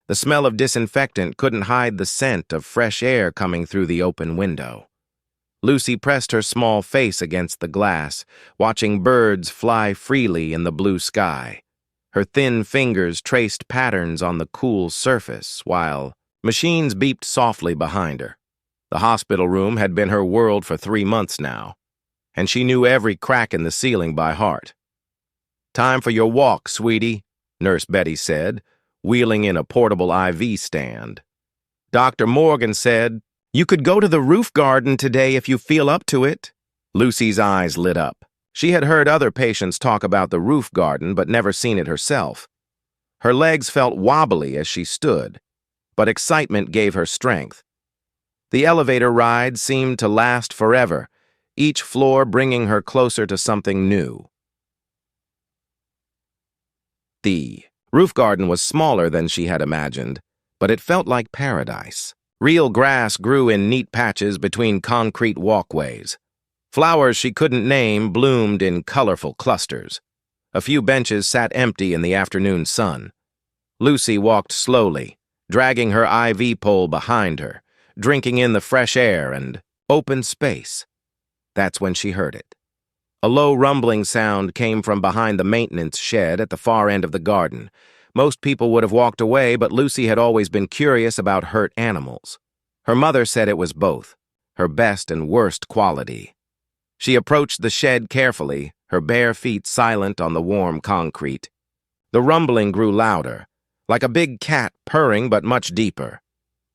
The smell of disinfectant couldn't hide the scent of fresh air coming through the open window. Lucy pressed her small face against the glass, watching birds fly freely in the blue sky. Her thin fingers traced patterns on the cool surface, while machines beeped softly behind her. The hospital room had been her world for 3 months now, and she knew every crack in the ceiling by heart. "Time for your walk, sweetie," Nurse Betty said, wheeling in a portable IV stand. Dr. Morgan said, "You could go to the roof garden today if you feel up to it." Lucy's eyes lit up. She had heard other patients talk about the roof garden but never seen it herself. Her legs felt wobbly as she stood, but excitement gave her strength. The elevator ride seemed to last forever, each floor bringing her closer to something new. The roof garden was smaller than she had imagined, but it felt like paradise. Real grass grew in neat patches between concrete walkways. Flowers she couldn't name bloomed in colorful clusters. A few benches sat empty in the afternoon sun. Lucy walked slowly, dragging her IV pole behind her, drinking in the fresh air and open space. That's when she heard it. A low rumbling sound came from behind the maintenance shed at the far end of the garden. Most people would have walked away, but Lucy had always been curious about hurt animals. Her mother said it was both, her best and worst quality. She approached the shed carefully, her bare feet silent on the warm concrete. The rumbling grew louder, like a big cat purring but much deeper.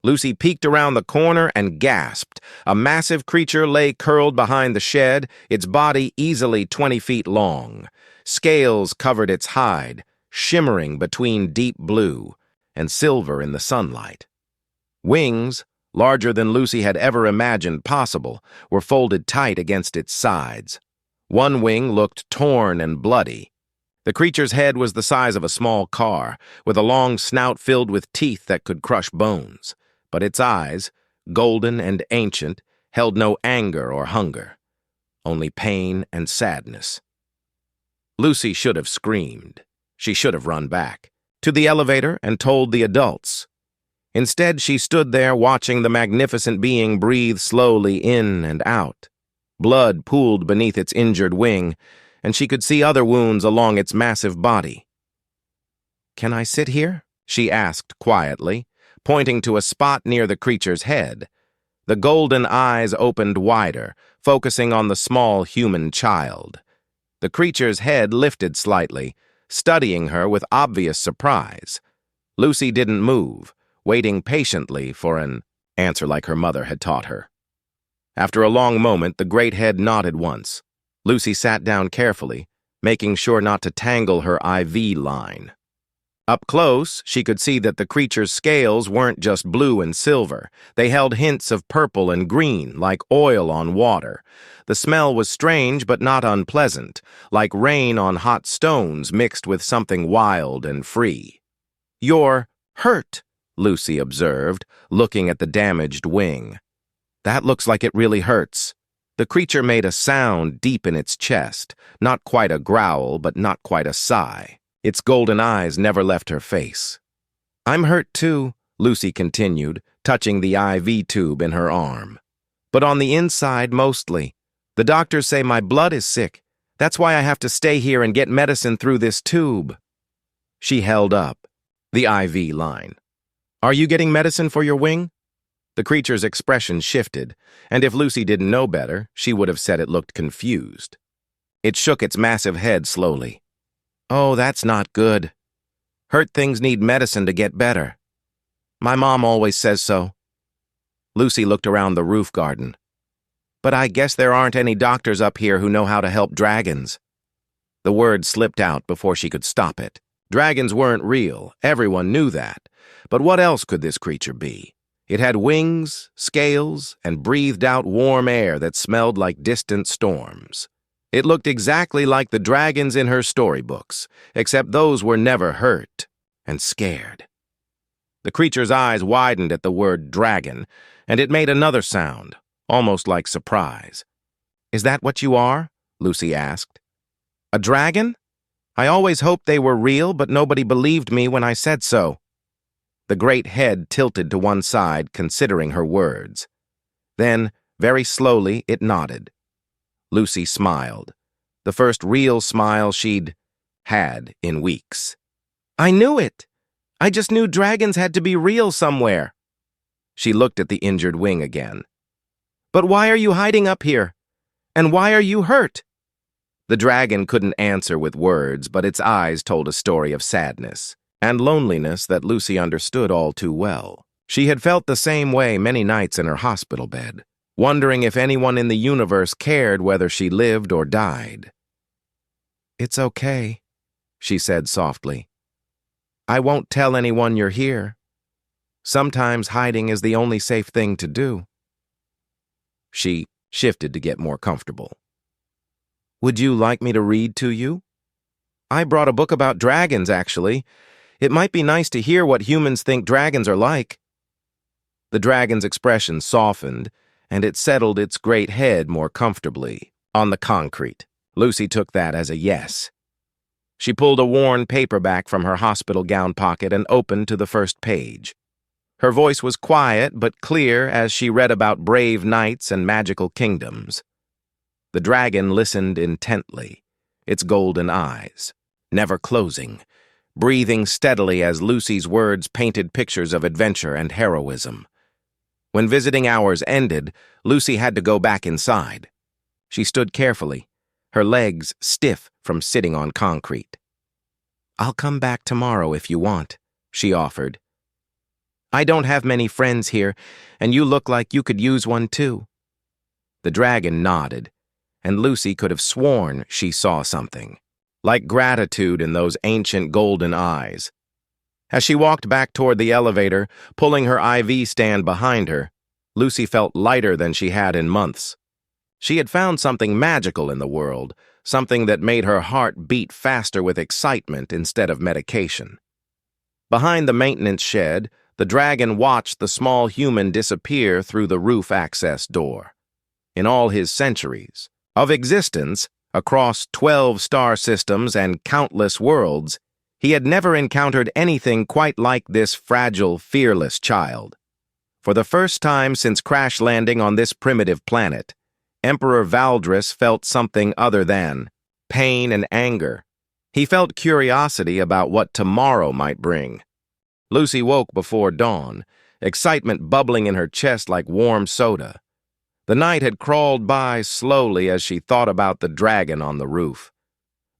Lucy peeked around the corner and gasped. A massive creature lay curled behind the shed, its body easily 20 feet long. Scales covered its hide, shimmering between deep blue and silver in the sunlight. Wings, larger than Lucy had ever imagined possible, were folded tight against its sides. One wing looked torn and bloody. The creature's head was the size of a small car, with a long snout filled with teeth that could crush bones. But its eyes, golden and ancient, held no anger or hunger, only pain and sadness. Lucy should have screamed. She should have run back to the elevator and told the adults. Instead, she stood there watching the magnificent being breathe slowly in and out. Blood pooled beneath its injured wing, and she could see other wounds along its massive body. "Can I sit here?" she asked quietly, pointing to a spot near the creature's head. The golden eyes opened wider, focusing on the small human child. The creature's head lifted slightly, studying her with obvious surprise. Lucy didn't move, waiting patiently for an answer like her mother had taught her. After a long moment, the great head nodded once. Lucy sat down carefully, making sure not to tangle her IV line. Up close, she could see that the creature's scales weren't just blue and silver. They held hints of purple and green, like oil on water. The smell was strange but not unpleasant, like rain on hot stones mixed with something wild and free. "You're hurt," Lucy observed, looking at the damaged wing. "That looks like it really hurts." The creature made a sound deep in its chest, not quite a growl, but not quite a sigh. Its golden eyes never left her face. "I'm hurt too," Lucy continued, touching the IV tube in her arm. "But on the inside mostly. The doctors say my blood is sick. That's why I have to stay here and get medicine through this tube." She held up the IV line. "Are you getting medicine for your wing?" The creature's expression shifted, and if Lucy didn't know better, she would have said it looked confused. It shook its massive head slowly. "Oh, that's not good. Hurt things need medicine to get better. My mom always says so." Lucy looked around the roof garden. "But I guess there aren't any doctors up here who know how to help dragons." The word slipped out before she could stop it. Dragons weren't real, everyone knew that. But what else could this creature be? It had wings, scales, and breathed out warm air that smelled like distant storms. It looked exactly like the dragons in her storybooks, except those were never hurt and scared. The creature's eyes widened at the word dragon, and it made another sound, almost like surprise. "Is that what you are?" Lucy asked. "A dragon? I always hoped they were real, but nobody believed me when I said so." The great head tilted to one side, considering her words. Then, very slowly, it nodded. Lucy smiled. The first real smile she'd had in weeks. "I knew it! I just knew dragons had to be real somewhere." She looked at the injured wing again. "But why are you hiding up here? And why are you hurt?" The dragon couldn't answer with words, but its eyes told a story of sadness and loneliness that Lucy understood all too well. She had felt the same way many nights in her hospital bed, wondering if anyone in the universe cared whether she lived or died. "It's okay," she said softly. "I won't tell anyone you're here. Sometimes hiding is the only safe thing to do." She shifted to get more comfortable. "Would you like me to read to you? I brought a book about dragons, actually. It might be nice to hear what humans think dragons are like." The dragon's expression softened, and it settled its great head more comfortably on the concrete. Lucy took that as a yes. She pulled a worn paperback from her hospital gown pocket and opened to the first page. Her voice was quiet but clear as she read about brave knights and magical kingdoms. The dragon listened intently, its golden eyes never closing, breathing steadily as Lucy's words painted pictures of adventure and heroism. When visiting hours ended, Lucy had to go back inside. She stood carefully, her legs stiff from sitting on concrete. "I'll come back tomorrow if you want," she offered. "I don't have many friends here, and you look like you could use one too." The dragon nodded, and Lucy could have sworn she saw something, like gratitude in those ancient golden eyes. As she walked back toward the elevator, pulling her IV stand behind her, Lucy felt lighter than she had in months. She had found something magical in the world, something that made her heart beat faster with excitement instead of medication. Behind the maintenance shed, the dragon watched the small human disappear through the roof access door. In all his centuries of existence, across 12 star systems and countless worlds, he had never encountered anything quite like this fragile, fearless child. For the first time since crash landing on this primitive planet, Emperor Valdris felt something other than pain and anger. He felt curiosity about what tomorrow might bring. Lucy woke before dawn, excitement bubbling in her chest like warm soda. The night had crawled by slowly as she thought about the dragon on the roof.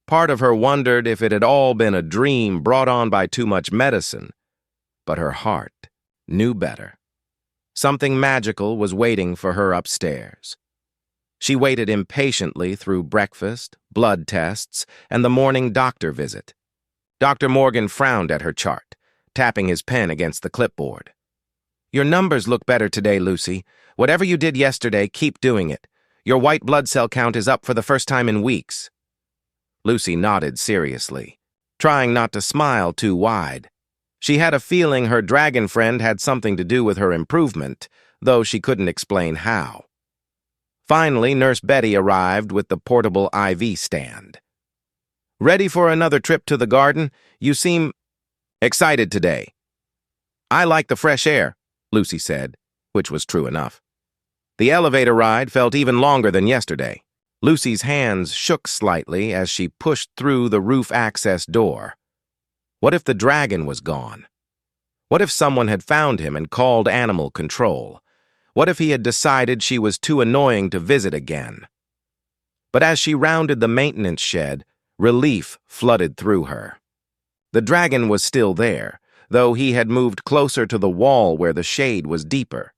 Part of her wondered if it had all been a dream brought on by too much medicine. But her heart knew better. Something magical was waiting for her upstairs. She waited impatiently through breakfast, blood tests, and the morning doctor visit. Dr. Morgan frowned at her chart, tapping his pen against the clipboard. "Your numbers look better today, Lucy. Whatever you did yesterday, keep doing it. Your white blood cell count is up for the first time in weeks." Lucy nodded seriously, trying not to smile too wide. She had a feeling her dragon friend had something to do with her improvement, though she couldn't explain how. Finally, Nurse Betty arrived with the portable IV stand. "Ready for another trip to the garden? You seem excited today." "I like the fresh air," Lucy said, which was true enough. The elevator ride felt even longer than yesterday. Lucy's hands shook slightly as she pushed through the roof access door. What if the dragon was gone? What if someone had found him and called animal control? What if he had decided she was too annoying to visit again? But as she rounded the maintenance shed, relief flooded through her. The dragon was still there, though he had moved closer to the wall where the shade was deeper.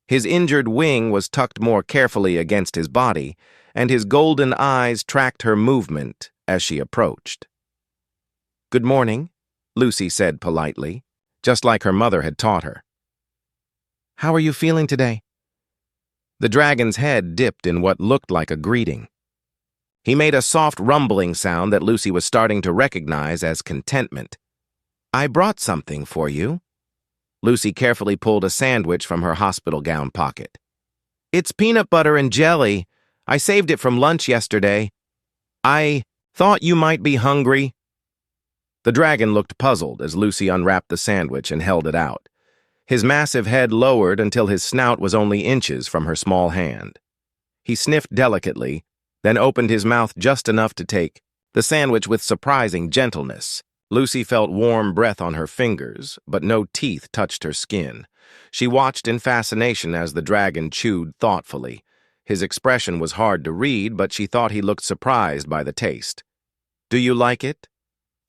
His injured wing was tucked more carefully against his body, and his golden eyes tracked her movement as she approached. "Good morning," Lucy said politely, just like her mother had taught her. "How are you feeling today?" The dragon's head dipped in what looked like a greeting. He made a soft rumbling sound that Lucy was starting to recognize as contentment. "I brought something for you." Lucy carefully pulled a sandwich from her hospital gown pocket. "It's peanut butter and jelly. I saved it from lunch yesterday. I thought you might be hungry." The dragon looked puzzled as Lucy unwrapped the sandwich and held it out. His massive head lowered until his snout was only inches from her small hand. He sniffed delicately, then opened his mouth just enough to take the sandwich with surprising gentleness. Lucy felt warm breath on her fingers, but no teeth touched her skin. She watched in fascination as the dragon chewed thoughtfully. His expression was hard to read, but she thought he looked surprised by the taste. "Do you like it?"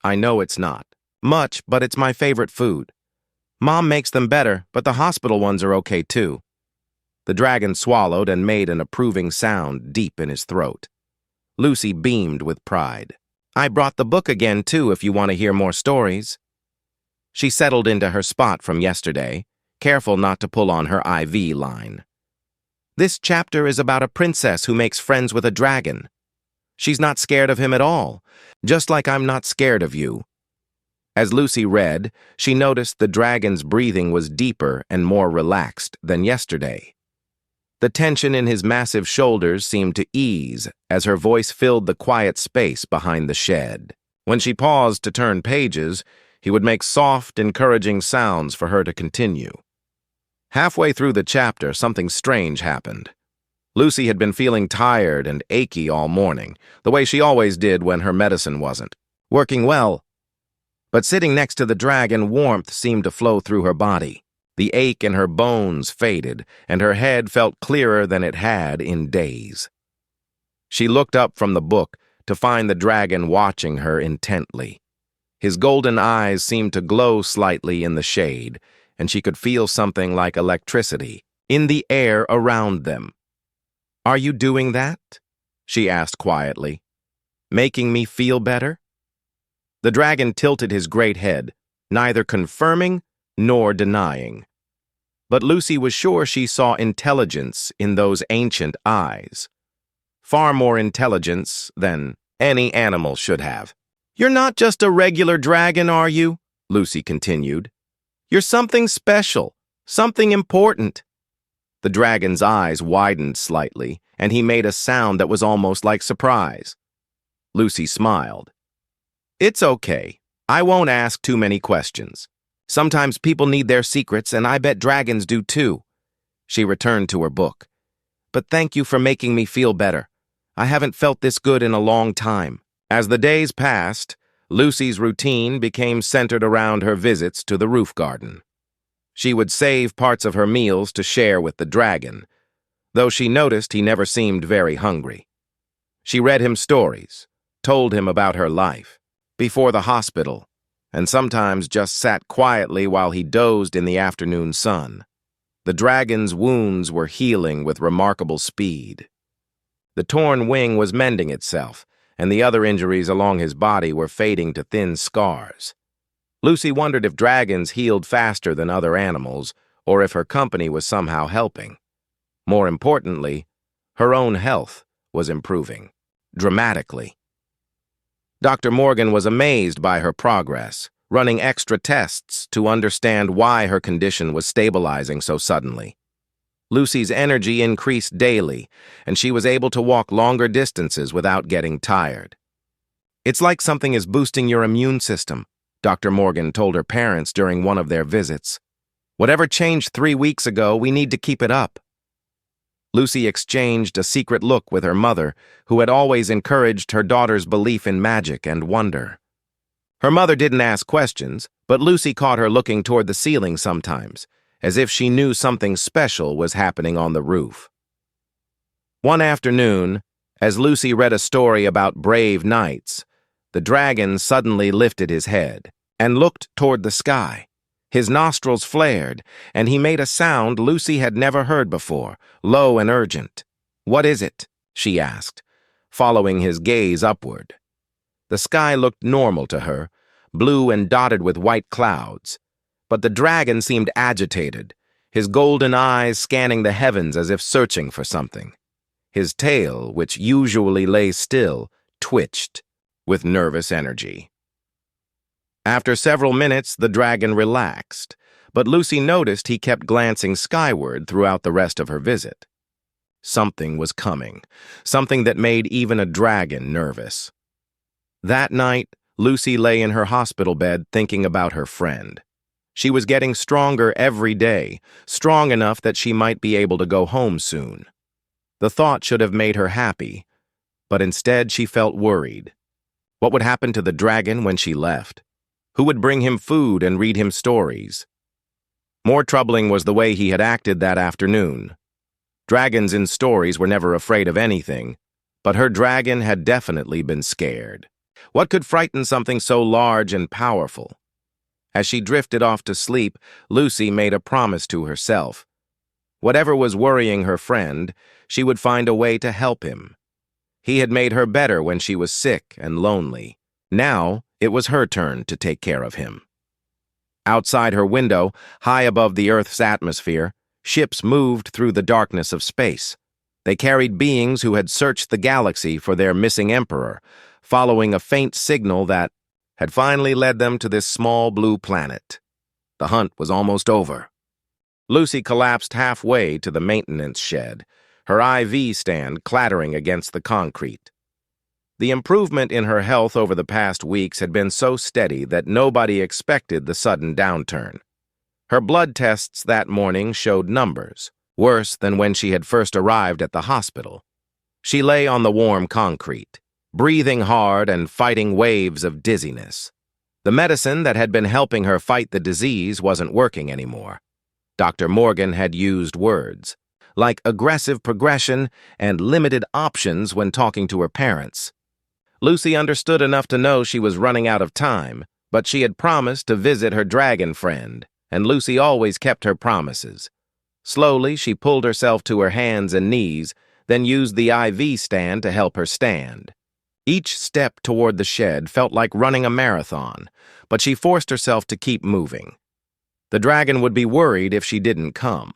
"I know it's not much, but it's my favorite food. Mom makes them better, but the hospital ones are okay too." The dragon swallowed and made an approving sound deep in his throat. Lucy beamed with pride. "I brought the book again too if you want to hear more stories." She settled into her spot from yesterday, careful not to pull on her IV line. "This chapter is about a princess who makes friends with a dragon. She's not scared of him at all, just like I'm not scared of you." As Lucy read, she noticed the dragon's breathing was deeper and more relaxed than yesterday. The tension in his massive shoulders seemed to ease as her voice filled the quiet space behind the shed. When she paused to turn pages, he would make soft, encouraging sounds for her to continue. Halfway through the chapter, something strange happened. Lucy had been feeling tired and achy all morning, the way she always did when her medicine wasn't working well. But sitting next to the dragon, warmth seemed to flow through her body. The ache in her bones faded, and her head felt clearer than it had in days. She looked up from the book to find the dragon watching her intently. His golden eyes seemed to glow slightly in the shade, and she could feel something like electricity in the air around them. "Are you doing that?" she asked quietly. "Making me feel better?" The dragon tilted his great head, neither confirming nor denying. But Lucy was sure she saw intelligence in those ancient eyes. Far more intelligence than any animal should have. "You're not just a regular dragon, are you?" Lucy continued. "You're something special, something important." The dragon's eyes widened slightly, and he made a sound that was almost like surprise. Lucy smiled. "It's okay. I won't ask too many questions. Sometimes people need their secrets, and I bet dragons do too." She returned to her book. "But thank you for making me feel better. I haven't felt this good in a long time." As the days passed, Lucy's routine became centered around her visits to the roof garden. She would save parts of her meals to share with the dragon, though she noticed he never seemed very hungry. She read him stories, told him about her life before the hospital, and sometimes just sat quietly while he dozed in the afternoon sun. The dragon's wounds were healing with remarkable speed. The torn wing was mending itself, and the other injuries along his body were fading to thin scars. Lucy wondered if dragons healed faster than other animals, or if her company was somehow helping. More importantly, her own health was improving, dramatically. Dr. Morgan was amazed by her progress, running extra tests to understand why her condition was stabilizing so suddenly. Lucy's energy increased daily, and she was able to walk longer distances without getting tired. "It's like something is boosting your immune system," Dr. Morgan told her parents during one of their visits. "Whatever changed 3 weeks ago, we need to keep it up." Lucy exchanged a secret look with her mother, who had always encouraged her daughter's belief in magic and wonder. Her mother didn't ask questions, but Lucy caught her looking toward the ceiling sometimes, as if she knew something special was happening on the roof. One afternoon, as Lucy read a story about brave knights, the dragon suddenly lifted his head and looked toward the sky. His nostrils flared, and he made a sound Lucy had never heard before, low and urgent. "What is it?" she asked, following his gaze upward. The sky looked normal to her, blue and dotted with white clouds, but the dragon seemed agitated, his golden eyes scanning the heavens as if searching for something. His tail, which usually lay still, twitched with nervous energy. After several minutes, the dragon relaxed, but Lucy noticed he kept glancing skyward throughout the rest of her visit. Something was coming, something that made even a dragon nervous. That night, Lucy lay in her hospital bed thinking about her friend. She was getting stronger every day, strong enough that she might be able to go home soon. The thought should have made her happy, but instead she felt worried. What would happen to the dragon when she left? Who would bring him food and read him stories? More troubling was the way he had acted that afternoon. Dragons in stories were never afraid of anything, but her dragon had definitely been scared. What could frighten something so large and powerful? As she drifted off to sleep, Lucy made a promise to herself. Whatever was worrying her friend, she would find a way to help him. He had made her better when she was sick and lonely. Now, it was her turn to take care of him. Outside her window, high above the Earth's atmosphere, ships moved through the darkness of space. They carried beings who had searched the galaxy for their missing emperor, following a faint signal that had finally led them to this small blue planet. The hunt was almost over. Lucy collapsed halfway to the maintenance shed, her IV stand clattering against the concrete. The improvement in her health over the past weeks had been so steady that nobody expected the sudden downturn. Her blood tests that morning showed numbers, worse than when she had first arrived at the hospital. She lay on the warm concrete, breathing hard and fighting waves of dizziness. The medicine that had been helping her fight the disease wasn't working anymore. Dr. Morgan had used words like aggressive progression and limited options when talking to her parents. Lucy understood enough to know she was running out of time, but she had promised to visit her dragon friend, and Lucy always kept her promises. Slowly, she pulled herself to her hands and knees, then used the IV stand to help her stand. Each step toward the shed felt like running a marathon, but she forced herself to keep moving. The dragon would be worried if she didn't come.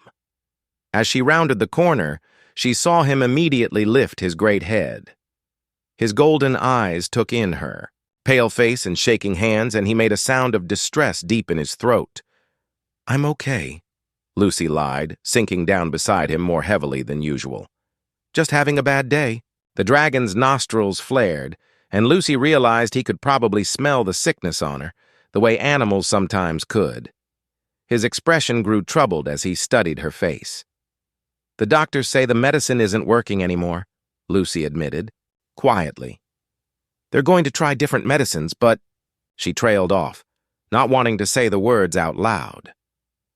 As she rounded the corner, she saw him immediately lift his great head. His golden eyes took in her, pale face and shaking hands, and he made a sound of distress deep in his throat. "I'm okay," Lucy lied, sinking down beside him more heavily than usual. "Just having a bad day." The dragon's nostrils flared, and Lucy realized he could probably smell the sickness on her, the way animals sometimes could. His expression grew troubled as he studied her face. "The doctors say the medicine isn't working anymore," Lucy admitted, quietly. "They're going to try different medicines, but—" She trailed off, not wanting to say the words out loud.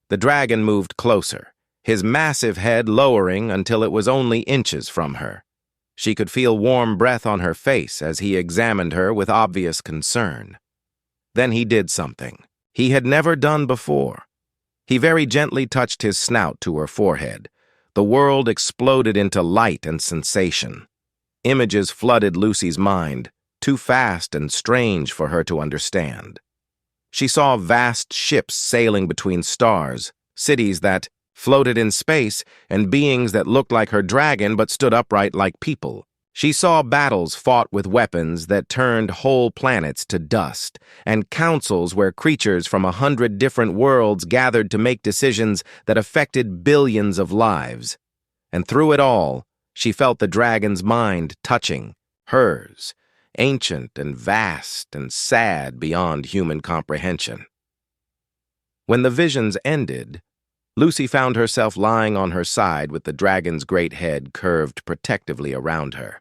The dragon moved closer, his massive head lowering until it was only inches from her. She could feel warm breath on her face as he examined her with obvious concern. Then he did something he had never done before. He very gently touched his snout to her forehead. The world exploded into light and sensation. Images flooded Lucy's mind, too fast and strange for her to understand. She saw vast ships sailing between stars, cities that floated in space, and beings that looked like her dragon but stood upright like people. She saw battles fought with weapons that turned whole planets to dust, and councils where creatures from 100 different worlds gathered to make decisions that affected billions of lives. And through it all, she felt the dragon's mind touching hers, ancient and vast and sad beyond human comprehension. When the visions ended, Lucy found herself lying on her side with the dragon's great head curved protectively around her.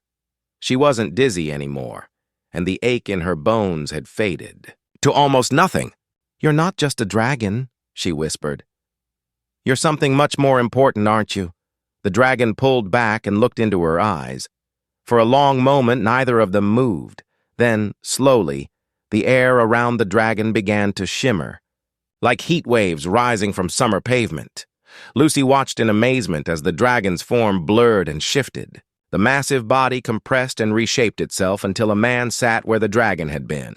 She wasn't dizzy anymore, and the ache in her bones had faded to almost nothing. "You're not just a dragon," she whispered. "You're something much more important, aren't you?" The dragon pulled back and looked into her eyes. For a long moment, neither of them moved. Then, slowly, the air around the dragon began to shimmer, like heat waves rising from summer pavement. Lucy watched in amazement as the dragon's form blurred and shifted. The massive body compressed and reshaped itself until a man sat where the dragon had been.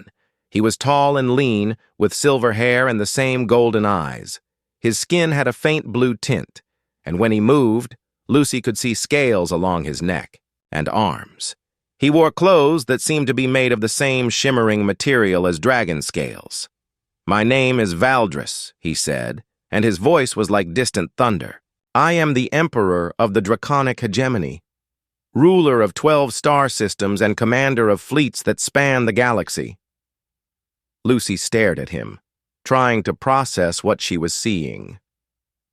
He was tall and lean, with silver hair and the same golden eyes. His skin had a faint blue tint, and when he moved, Lucy could see scales along his neck and arms. He wore clothes that seemed to be made of the same shimmering material as dragon scales. "My name is Valdris," he said, and his voice was like distant thunder. "I am the Emperor of the Draconic Hegemony, ruler of 12 star systems and commander of fleets that span the galaxy." Lucy stared at him, trying to process what she was seeing.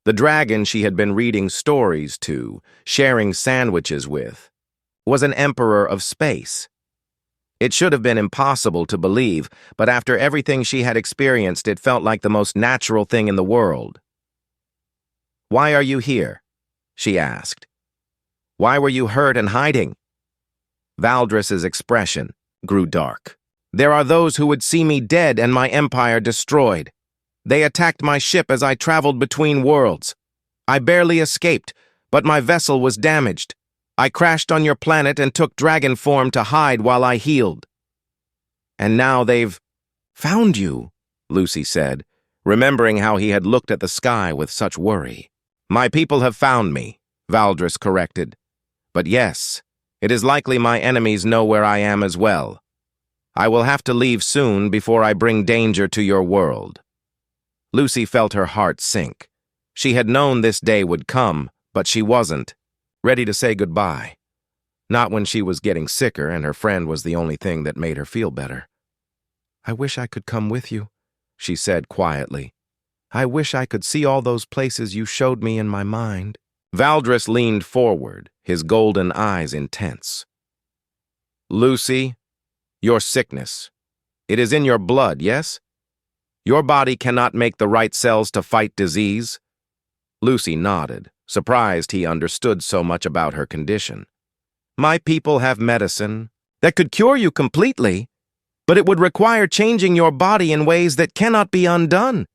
The dragon she had been reading stories to, sharing sandwiches with, was an emperor of space. It should have been impossible to believe, but after everything she had experienced, it felt like the most natural thing in the world. "Why are you here?" she asked. "Why were you hurt and hiding?" Valdris's expression grew dark. "There are those who would see me dead and my empire destroyed. They attacked my ship as I traveled between worlds. I barely escaped, but my vessel was damaged. I crashed on your planet and took dragon form to hide while I healed. And now they've found you," Lucy said, remembering how he had looked at the sky with such worry. "My people have found me," Valdris corrected. "But yes, it is likely my enemies know where I am as well. I will have to leave soon before I bring danger to your world." Lucy felt her heart sink. She had known this day would come, but she wasn't ready to say goodbye. Not when she was getting sicker and her friend was the only thing that made her feel better. "I wish I could come with you," she said quietly. "I wish I could see all those places you showed me in my mind." Valdris leaned forward, his golden eyes intense. "Lucy, your sickness. It is in your blood, yes? Your body cannot make the right cells to fight disease?" Lucy nodded, surprised he understood so much about her condition. "My people have medicine that could cure you completely, but it would require changing your body in ways that cannot be undone.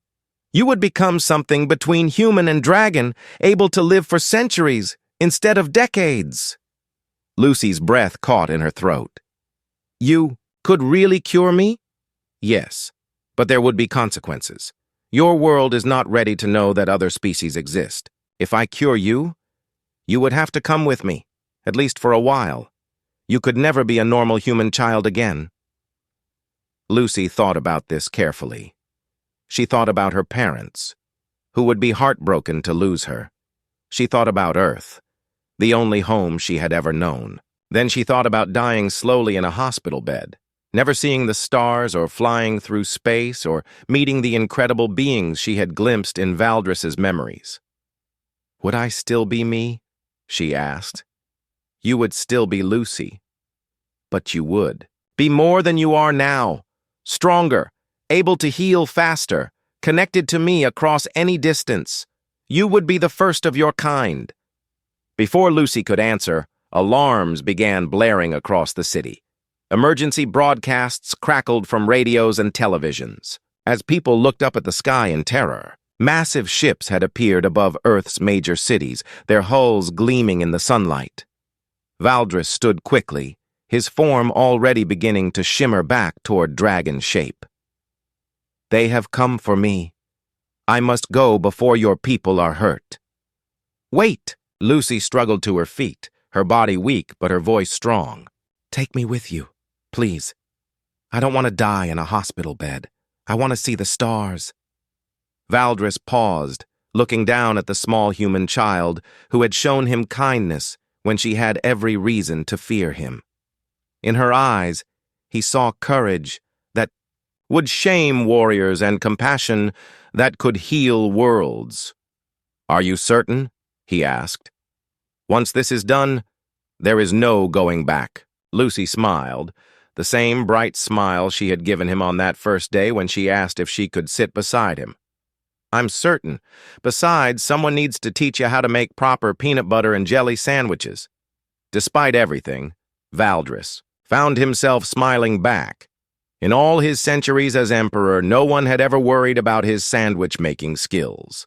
You would become something between human and dragon, able to live for centuries instead of decades." Lucy's breath caught in her throat. "You could really cure me?" "Yes, but there would be consequences. Your world is not ready to know that other species exist. If I cure you, you would have to come with me, at least for a while. You could never be a normal human child again." Lucy thought about this carefully. She thought about her parents, who would be heartbroken to lose her. She thought about Earth, the only home she had ever known. Then she thought about dying slowly in a hospital bed, never seeing the stars or flying through space or meeting the incredible beings she had glimpsed in Valdris's memories. "Would I still be me?" she asked. "You would still be Lucy. But you would be more than you are now, stronger, able to heal faster, connected to me across any distance. You would be the first of your kind." Before Lucy could answer, alarms began blaring across the city. Emergency broadcasts crackled from radios and televisions. As people looked up at the sky in terror, massive ships had appeared above Earth's major cities, their hulls gleaming in the sunlight. Valdris stood quickly, his form already beginning to shimmer back toward dragon shape. "They have come for me. I must go before your people are hurt." "Wait!" Lucy struggled to her feet, her body weak but her voice strong. "Take me with you, please. I don't want to die in a hospital bed. I want to see the stars." Valdris paused, looking down at the small human child who had shown him kindness when she had every reason to fear him. In her eyes, he saw courage that would shame warriors and compassion that could heal worlds. "Are you certain?" he asked. "Once this is done, there is no going back." Lucy smiled, the same bright smile she had given him on that first day when she asked if she could sit beside him. "I'm certain. Besides, someone needs to teach you how to make proper peanut butter and jelly sandwiches." Despite everything, Valdris found himself smiling back. In all his centuries as emperor, no one had ever worried about his sandwich-making skills.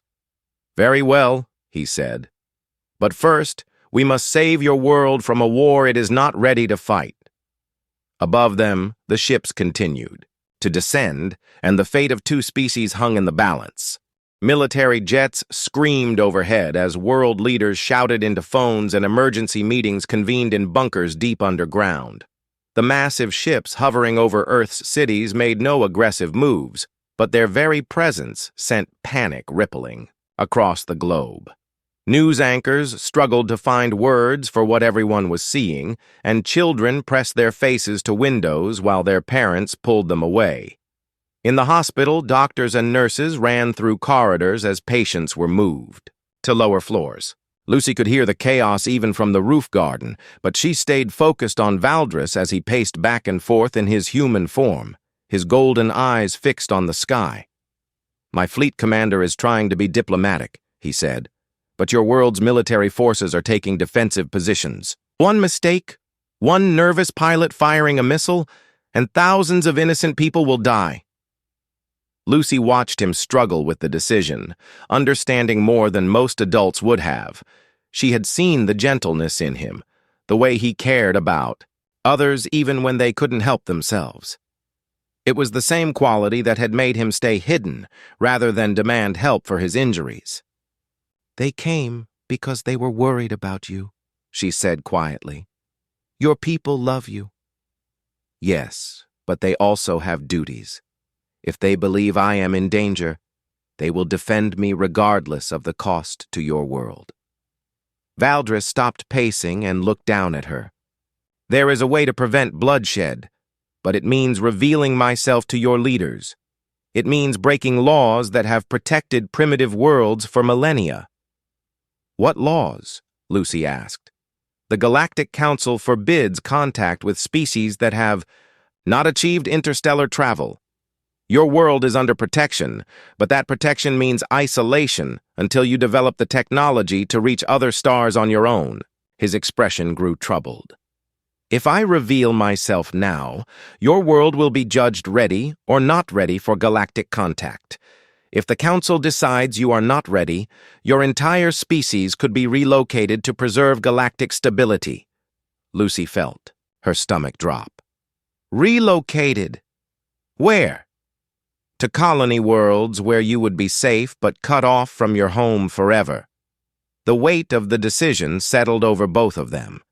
"Very well," he said. "But first, we must save your world from a war it is not ready to fight." Above them, the ships continued to descend, and the fate of two species hung in the balance. Military jets screamed overhead as world leaders shouted into phones and emergency meetings convened in bunkers deep underground. The massive ships hovering over Earth's cities made no aggressive moves, but their very presence sent panic rippling across the globe. News anchors struggled to find words for what everyone was seeing, and children pressed their faces to windows while their parents pulled them away. In the hospital, doctors and nurses ran through corridors as patients were moved to lower floors. Lucy could hear the chaos even from the roof garden, but she stayed focused on Valdris as he paced back and forth in his human form, his golden eyes fixed on the sky. "My fleet commander is trying to be diplomatic," he said, "but your world's military forces are taking defensive positions. One mistake, one nervous pilot firing a missile, and thousands of innocent people will die." Lucy watched him struggle with the decision, understanding more than most adults would have. She had seen the gentleness in him, the way he cared about others even when they couldn't help themselves. It was the same quality that had made him stay hidden rather than demand help for his injuries. "They came because they were worried about you," she said quietly. "Your people love you." "Yes, but they also have duties. If they believe I am in danger, they will defend me regardless of the cost to your world." Valdris stopped pacing and looked down at her. "There is a way to prevent bloodshed, but it means revealing myself to your leaders. It means breaking laws that have protected primitive worlds for millennia." "What laws?" Lucy asked. "The Galactic Council forbids contact with species that have not achieved interstellar travel. Your world is under protection, but that protection means isolation until you develop the technology to reach other stars on your own." His expression grew troubled. "If I reveal myself now, your world will be judged ready or not ready for galactic contact. If the Council decides you are not ready, your entire species could be relocated to preserve galactic stability." Lucy felt her stomach drop. "Relocated? Where?" "To colony worlds where you would be safe but cut off from your home forever." The weight of the decision settled over both of them.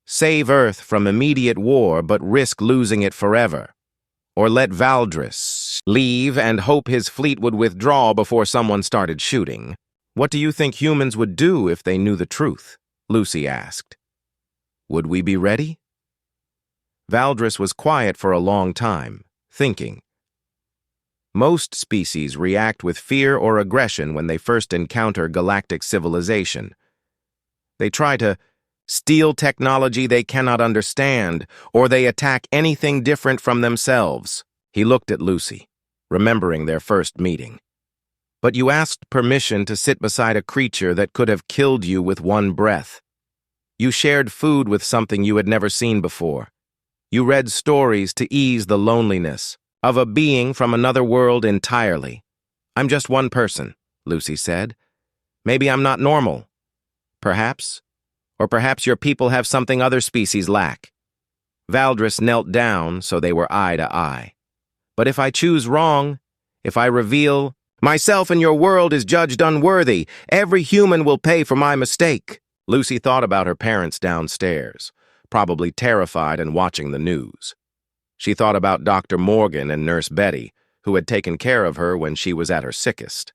Save Earth from immediate war but risk losing it forever. Or let Valdris leave and hope his fleet would withdraw before someone started shooting. "What do you think humans would do if they knew the truth?" Lucy asked. "Would we be ready?" Valdris was quiet for a long time, thinking. Most species react with fear or aggression when they first encounter galactic civilization. They try to steal technology they cannot understand, or they attack anything different from themselves. He looked at Lucy, remembering their first meeting. "But you asked permission to sit beside a creature that could have killed you with one breath. You shared food with something you had never seen before. You read stories to ease the loneliness of a being from another world entirely." "I'm just one person," Lucy said. "Maybe I'm not normal. Perhaps. Or perhaps your people have something other species lack." Valdris knelt down so they were eye to eye. "But if I choose wrong, if I reveal myself and your world is judged unworthy, every human will pay for my mistake." Lucy thought about her parents downstairs, probably terrified and watching the news. She thought about Dr. Morgan and Nurse Betty, who had taken care of her when she was at her sickest.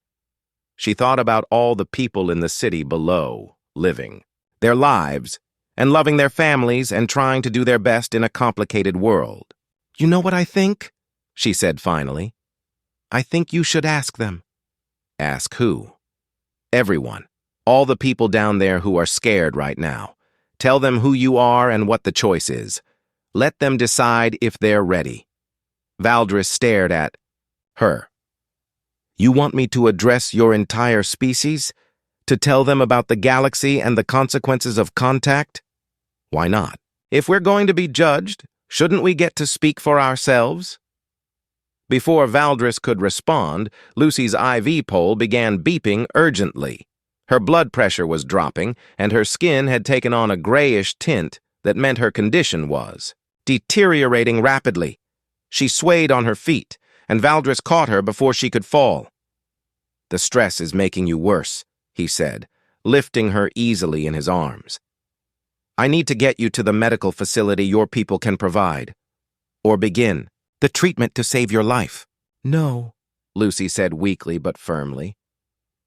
She thought about all the people in the city below, living their lives, and loving their families and trying to do their best in a complicated world. "You know what I think?" she said finally. "I think you should ask them." "Ask who?" "Everyone. All the people down there who are scared right now. Tell them who you are and what the choice is. Let them decide if they're ready." Valdris stared at her. "You want me to address your entire species? To tell them about the galaxy and the consequences of contact?" "Why not? If we're going to be judged, shouldn't we get to speak for ourselves?" Before Valdris could respond, Lucy's IV pole began beeping urgently. Her blood pressure was dropping, and her skin had taken on a grayish tint that meant her condition was deteriorating rapidly. She swayed on her feet, and Valdris caught her before she could fall. "The stress is making you worse," he said, lifting her easily in his arms. "I need to get you to the medical facility your people can provide. Or begin the treatment to save your life." "No," Lucy said weakly but firmly.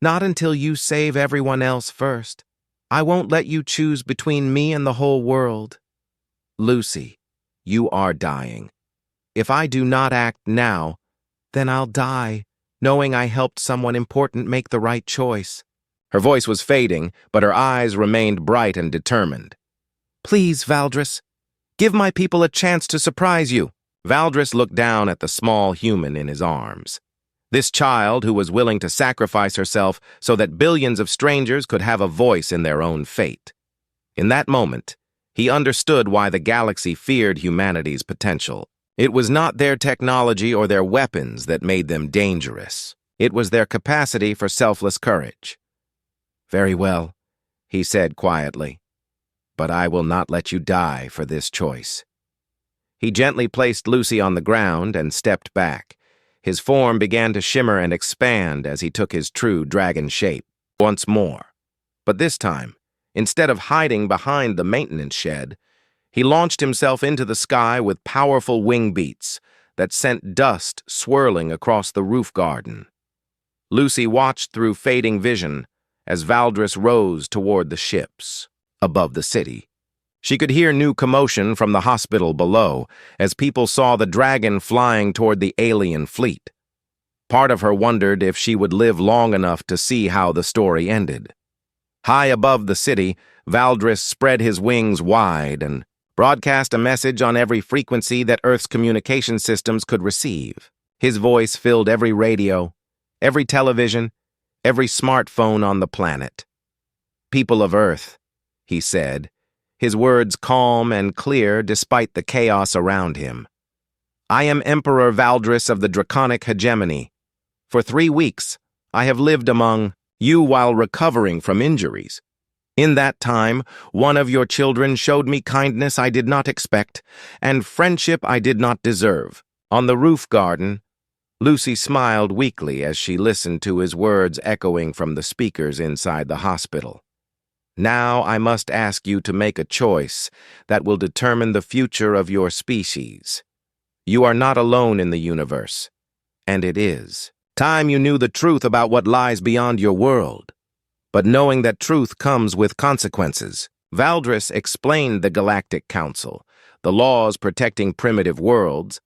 "Not until you save everyone else first. I won't let you choose between me and the whole world." "Lucy, you are dying. If I do not act now, Then I'll die, knowing I helped someone important make the right choice. Her voice was fading, but her eyes remained bright and determined. Please, Valdris, give my people a chance to surprise you. Valdris looked down at the small human in his arms. This child who was willing to sacrifice herself so that billions of strangers could have a voice in their own fate. In that moment, he understood why the galaxy feared humanity's potential. It was not their technology or their weapons that made them dangerous. It was their capacity for selfless courage. Very well, he said quietly, but I will not let you die for this choice. He gently placed Lucy on the ground and stepped back. His form began to shimmer and expand as he took his true dragon shape once more. But this time, instead of hiding behind the maintenance shed, he launched himself into the sky with powerful wing beats that sent dust swirling across the roof garden. Lucy watched through fading vision as Valdris rose toward the ships above the city. She could hear new commotion from the hospital below as people saw the dragon flying toward the alien fleet. Part of her wondered if she would live long enough to see how the story ended. High above the city, Valdris spread his wings wide and broadcast a message on every frequency that Earth's communication systems could receive. His voice filled every radio, every television, every smartphone on the planet. People of Earth, he said, his words calm and clear despite the chaos around him. I am Emperor Valdris of the Draconic Hegemony. For 3 weeks, I have lived among you while recovering from injuries. In that time, one of your children showed me kindness I did not expect, and friendship I did not deserve. On the roof garden, Lucy smiled weakly as she listened to his words echoing from the speakers inside the hospital. Now I must ask you to make a choice that will determine the future of your species. You are not alone in the universe, and it is time you knew the truth about what lies beyond your world. But knowing that truth comes with consequences. Valdris explained the Galactic Council, the laws protecting primitive worlds,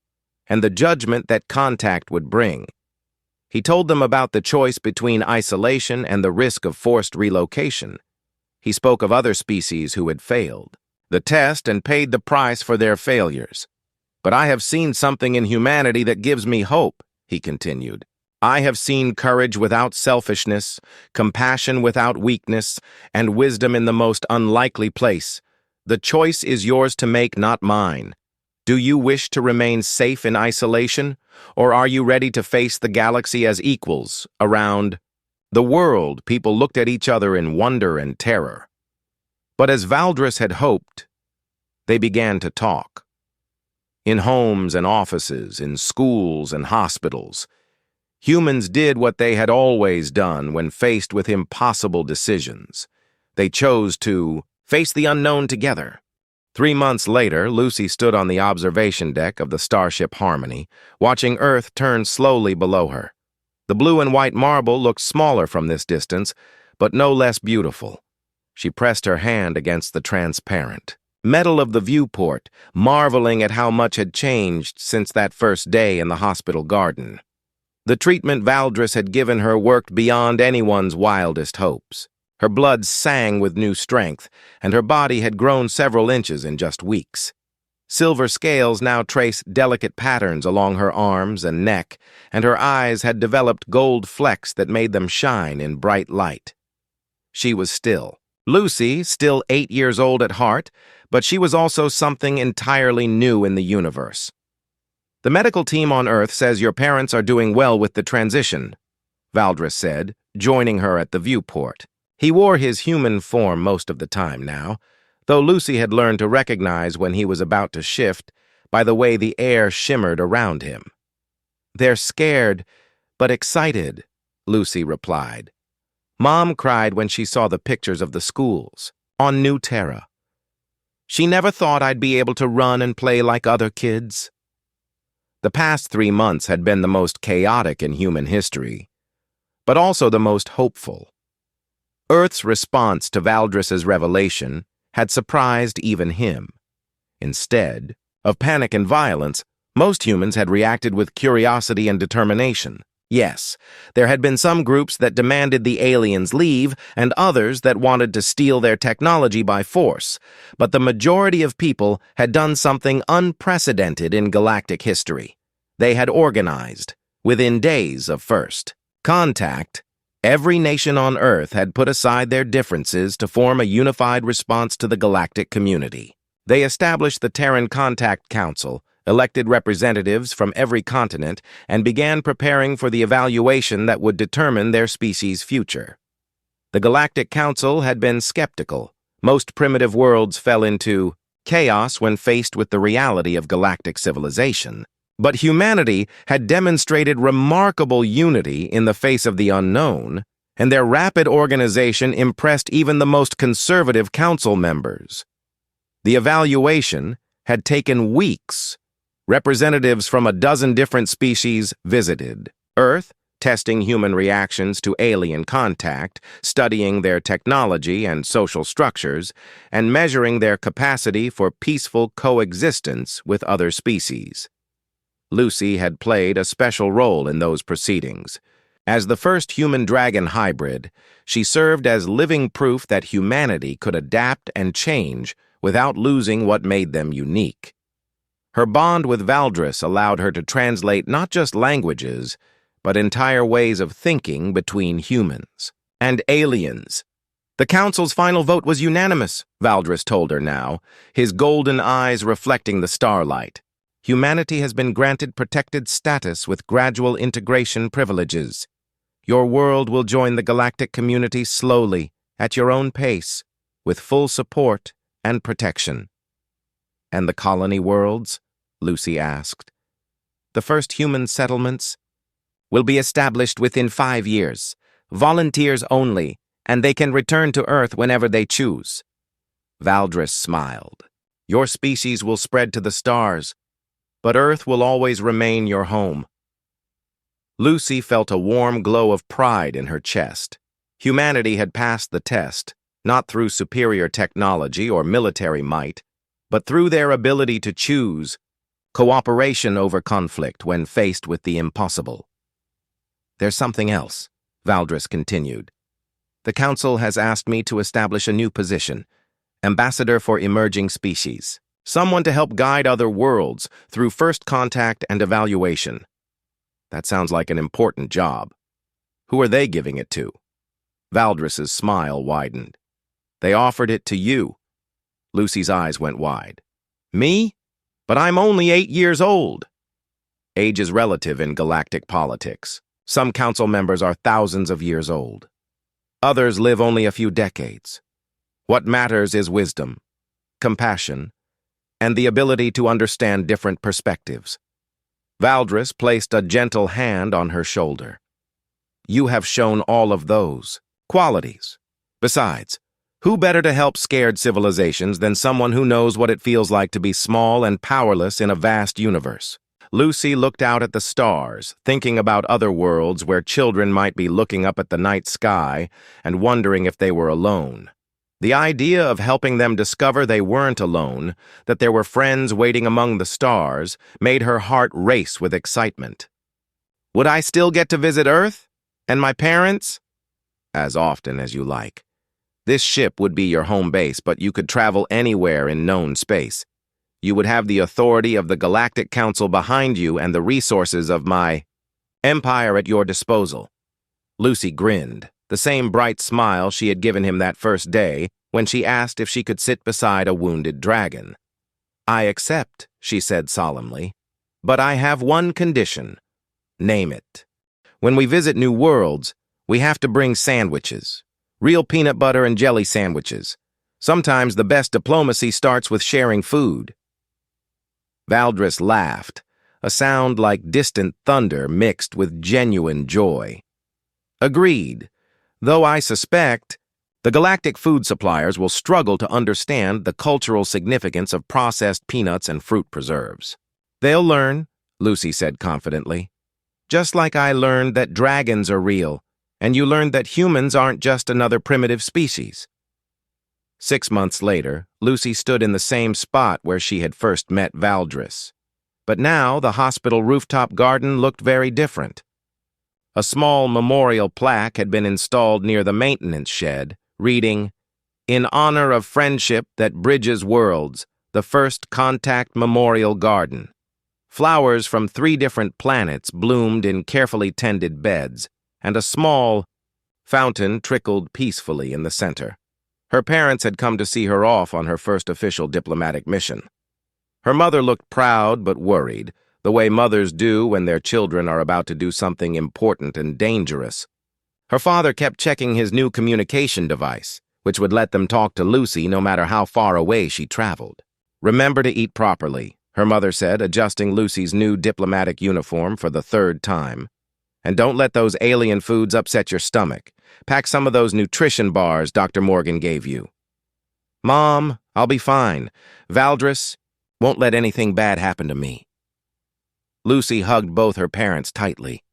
and the judgment that contact would bring. He told them about the choice between isolation and the risk of forced relocation. He spoke of other species who had failed, the test, and paid the price for their failures. But I have seen something in humanity that gives me hope, he continued. I have seen courage without selfishness, compassion without weakness, and wisdom in the most unlikely place. The choice is yours to make, not mine. Do you wish to remain safe in isolation, or are you ready to face the galaxy as equals around the world? People looked at each other in wonder and terror. But as Valdris had hoped, they began to talk. In homes and offices, in schools and hospitals, humans did what they had always done when faced with impossible decisions. They chose to face the unknown together. 3 months later, Lucy stood on the observation deck of the starship Harmony, watching Earth turn slowly below her. The blue and white marble looked smaller from this distance, but no less beautiful. She pressed her hand against the transparent metal of the viewport, marveling at how much had changed since that first day in the hospital garden. The treatment Valdris had given her worked beyond anyone's wildest hopes. Her blood sang with new strength, and her body had grown several inches in just weeks. Silver scales now traced delicate patterns along her arms and neck, and her eyes had developed gold flecks that made them shine in bright light. She was still. Lucy, still 8 years old at heart, but she was also something entirely new in the universe. The medical team on Earth says your parents are doing well with the transition, Valdris said, joining her at the viewport. He wore his human form most of the time now, though Lucy had learned to recognize when he was about to shift by the way the air shimmered around him. They're scared, but excited, Lucy replied. Mom cried when she saw the pictures of the schools on New Terra. She never thought I'd be able to run and play like other kids. The past 3 months had been the most chaotic in human history, but also the most hopeful. Earth's response to Valdris's revelation had surprised even him. Instead of panic and violence, Most humans had reacted with curiosity and determination. Yes, there had been some groups that demanded the aliens leave and others that wanted to steal their technology by force, but the majority of people had done something unprecedented in galactic history. They had organized, within days of first contact. Every nation on Earth had put aside their differences to form a unified response to the galactic community. They established the Terran Contact Council, elected representatives from every continent, and began preparing for the evaluation that would determine their species' future. The Galactic Council had been skeptical. Most primitive worlds fell into chaos when faced with the reality of galactic civilization. But humanity had demonstrated remarkable unity in the face of the unknown, and their rapid organization impressed even the most conservative council members. The evaluation had taken weeks. Representatives from a dozen different species visited Earth, testing human reactions to alien contact, studying their technology and social structures, and measuring their capacity for peaceful coexistence with other species. Lucy had played a special role in those proceedings. As the first human-dragon hybrid, she served as living proof that humanity could adapt and change without losing what made them unique. Her bond with Valdris allowed her to translate not just languages, but entire ways of thinking between humans and aliens. The Council's final vote was unanimous, Valdris told her now, his golden eyes reflecting the starlight. Humanity has been granted protected status with gradual integration privileges. Your world will join the galactic community slowly, at your own pace, with full support and protection. And the colony worlds? Lucy asked. The first human settlements will be established within 5 years, volunteers only, and they can return to Earth whenever they choose. Valdris smiled. Your species will spread to the stars, but Earth will always remain your home. Lucy felt a warm glow of pride in her chest. Humanity had passed the test, not through superior technology or military might, but through their ability to choose cooperation over conflict when faced with the impossible. There's something else, Valdris continued. The Council has asked me to establish a new position, Ambassador for Emerging Species. Someone to help guide other worlds through first contact and evaluation. That sounds like an important job. Who are they giving it to? Valdris's smile widened. They offered it to you. Lucy's eyes went wide. Me? But I'm only 8 years old. Age is relative in galactic politics. Some council members are thousands of years old. Others live only a few decades. What matters is wisdom, compassion, and the ability to understand different perspectives. Valdris placed a gentle hand on her shoulder. You have shown all of those qualities. Besides, who better to help scared civilizations than someone who knows what it feels like to be small and powerless in a vast universe? Lucy looked out at the stars, thinking about other worlds where children might be looking up at the night sky and wondering if they were alone. The idea of helping them discover they weren't alone, that there were friends waiting among the stars, made her heart race with excitement. Would I still get to visit Earth? And my parents? As often as you like. This ship would be your home base, but you could travel anywhere in known space. You would have the authority of the Galactic Council behind you and the resources of my empire at your disposal. Lucy grinned, the same bright smile she had given him that first day when she asked if she could sit beside a wounded dragon. I accept, she said solemnly, but I have one condition. Name it. When we visit new worlds, we have to bring sandwiches. Real peanut butter and jelly sandwiches. Sometimes the best diplomacy starts with sharing food. Valdris laughed, a sound like distant thunder mixed with genuine joy. Agreed, though I suspect the galactic food suppliers will struggle to understand the cultural significance of processed peanuts and fruit preserves. They'll learn, Lucy said confidently. Just like I learned that dragons are real, and you learned that humans aren't just another primitive species. 6 months later, Lucy stood in the same spot where she had first met Valdris. But now the hospital rooftop garden looked very different. A small memorial plaque had been installed near the maintenance shed, reading, "In honor of friendship that bridges worlds, the first contact memorial garden." Flowers from 3 different planets bloomed in carefully tended beds, and a small fountain trickled peacefully in the center. Her parents had come to see her off on her first official diplomatic mission. Her mother looked proud but worried, the way mothers do when their children are about to do something important and dangerous. Her father kept checking his new communication device, which would let them talk to Lucy no matter how far away she traveled. "Remember to eat properly," her mother said, adjusting Lucy's new diplomatic uniform for the 3rd time. "And don't let those alien foods upset your stomach. Pack some of those nutrition bars Dr. Morgan gave you." "Mom, I'll be fine. Valdris won't let anything bad happen to me." Lucy hugged both her parents tightly.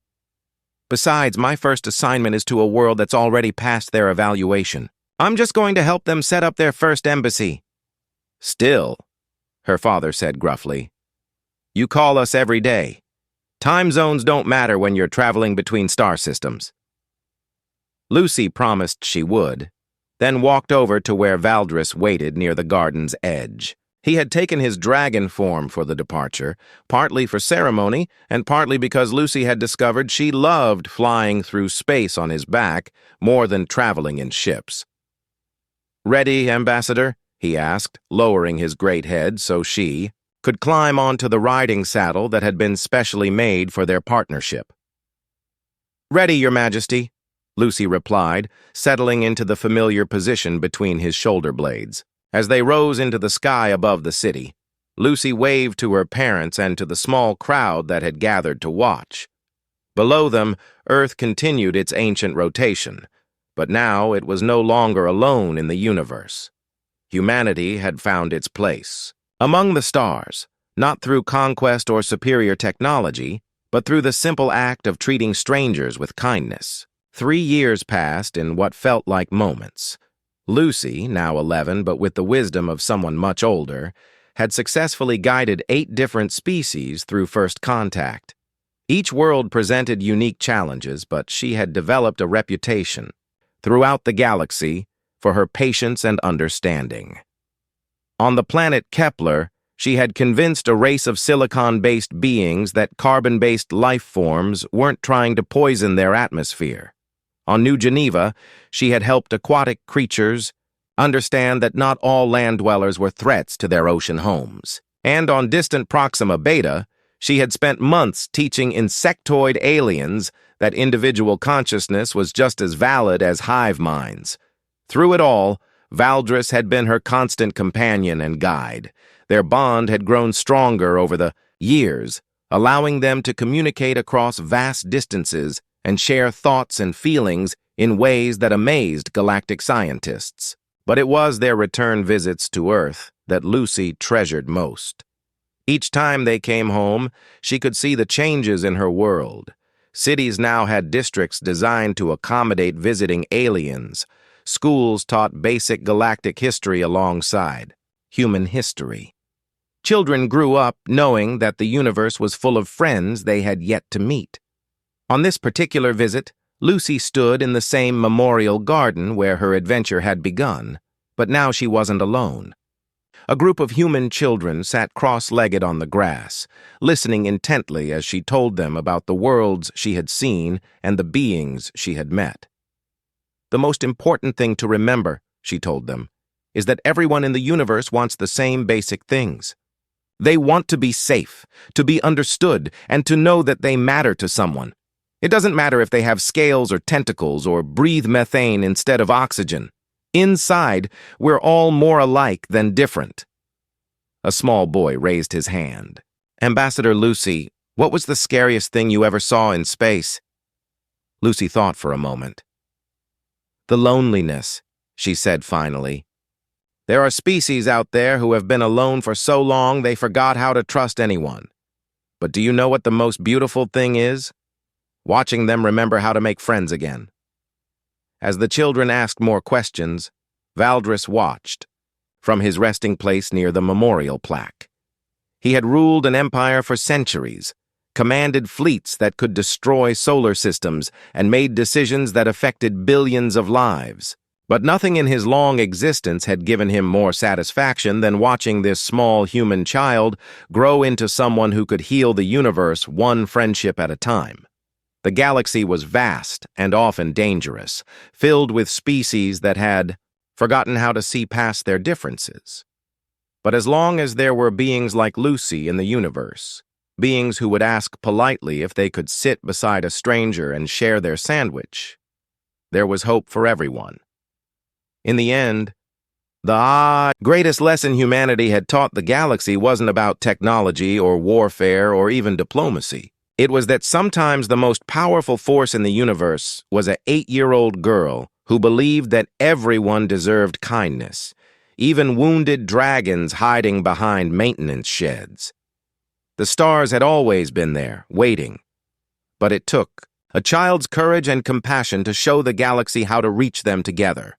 "Besides, my first assignment is to a world that's already passed their evaluation. I'm just going to help them set up their first embassy." "Still," her father said gruffly, "you call us every day. Time zones don't matter when you're traveling between star systems." Lucy promised she would, then walked over to where Valdris waited near the garden's edge. He had taken his dragon form for the departure, partly for ceremony and partly because Lucy had discovered she loved flying through space on his back more than traveling in ships. "Ready, Ambassador?" he asked, lowering his great head so she could climb onto the riding saddle that had been specially made for their partnership. "Ready, Your Majesty," Lucy replied, settling into the familiar position between his shoulder blades. As they rose into the sky above the city, Lucy waved to her parents and to the small crowd that had gathered to watch. Below them, Earth continued its ancient rotation, but now it was no longer alone in the universe. Humanity had found its place among the stars, not through conquest or superior technology, but through the simple act of treating strangers with kindness. 3 years passed in what felt like moments. Lucy, now 11 but with the wisdom of someone much older, had successfully guided 8 different species through first contact. Each world presented unique challenges, but she had developed a reputation throughout the galaxy for her patience and understanding. On the planet Kepler, she had convinced a race of silicon-based beings that carbon-based life forms weren't trying to poison their atmosphere. On New Geneva, she had helped aquatic creatures understand that not all land dwellers were threats to their ocean homes. And on distant Proxima Beta, she had spent months teaching insectoid aliens that individual consciousness was just as valid as hive minds. Through it all, Valdris had been her constant companion and guide. Their bond had grown stronger over the years, allowing them to communicate across vast distances and share thoughts and feelings in ways that amazed galactic scientists. But it was their return visits to Earth that Lucy treasured most. Each time they came home, she could see the changes in her world. Cities now had districts designed to accommodate visiting aliens. Schools taught basic galactic history alongside human history. Children grew up knowing that the universe was full of friends they had yet to meet. On this particular visit, Lucy stood in the same memorial garden where her adventure had begun, but now she wasn't alone. A group of human children sat cross-legged on the grass, listening intently as she told them about the worlds she had seen and the beings she had met. "The most important thing to remember," she told them, "is that everyone in the universe wants the same basic things. They want to be safe, to be understood, and to know that they matter to someone. It doesn't matter if they have scales or tentacles or breathe methane instead of oxygen. Inside, we're all more alike than different." A small boy raised his hand. "Ambassador Lucy, what was the scariest thing you ever saw in space?" Lucy thought for a moment. "The loneliness," she said finally. "There are species out there who have been alone for so long they forgot how to trust anyone. But do you know what the most beautiful thing is? Watching them remember how to make friends again." As the children asked more questions, Valdris watched from his resting place near the memorial plaque. He had ruled an empire for centuries, commanded fleets that could destroy solar systems, and made decisions that affected billions of lives. But nothing in his long existence had given him more satisfaction than watching this small human child grow into someone who could heal the universe one friendship at a time. The galaxy was vast and often dangerous, filled with species that had forgotten how to see past their differences. But as long as there were beings like Lucy in the universe, beings who would ask politely if they could sit beside a stranger and share their sandwich, there was hope for everyone. In the end, the greatest lesson humanity had taught the galaxy wasn't about technology or warfare or even diplomacy. It was that sometimes the most powerful force in the universe was an 8-year-old girl who believed that everyone deserved kindness, even wounded dragons hiding behind maintenance sheds. The stars had always been there, waiting. But it took a child's courage and compassion to show the galaxy how to reach them together.